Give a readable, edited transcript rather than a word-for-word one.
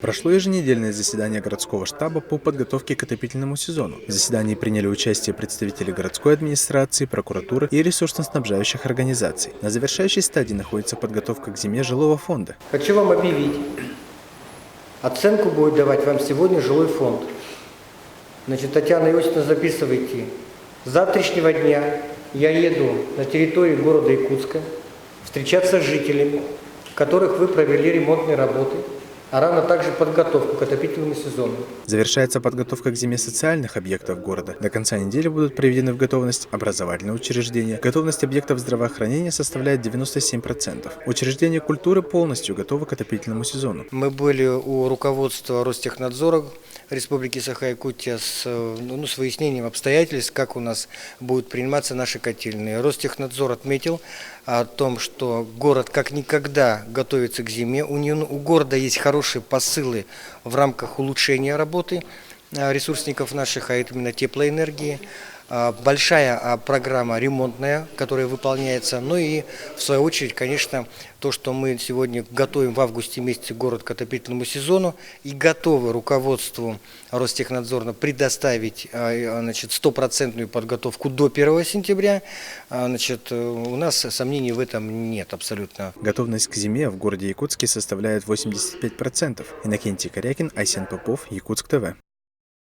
Прошло еженедельное заседание городского штаба по подготовке к отопительному сезону. В заседании приняли участие представители городской администрации, прокуратуры и ресурсно-снабжающих организаций. На завершающей стадии находится подготовка к зиме жилого фонда. Хочу вам объявить, оценку будет давать вам сегодня жилой фонд. Значит, Татьяна Иосифовна, записывайте. С завтрашнего дня я еду на территорию города Якутска встречаться с жителями, которых вы провели ремонтные работы, а равно также подготовку к отопительному сезону. Завершается подготовка к зиме социальных объектов города. До конца недели будут приведены в готовность образовательные учреждения. Готовность объектов здравоохранения составляет 97%. Учреждения культуры полностью готовы к отопительному сезону. Мы были у руководства Ростехнадзора Республики Саха-Якутия с выяснением обстоятельств, как у нас будут приниматься наши котельные. Ростехнадзор отметил о том, что город как никогда готовится к зиме. У города есть хорошие посылы в рамках улучшения работы ресурсников наших, а это именно теплоэнергии. Большая программа ремонтная, которая выполняется. Ну и в свою очередь, конечно, то, что мы сегодня готовим в августе месяце город к отопительному сезону и готовы руководству Ростехнадзора предоставить стопроцентную подготовку до 1 сентября. У нас сомнений в этом нет абсолютно. Готовность к зиме в городе Якутске составляет 85%. Иннокентий Корякин, Айсен Попов, Якутск ТВ.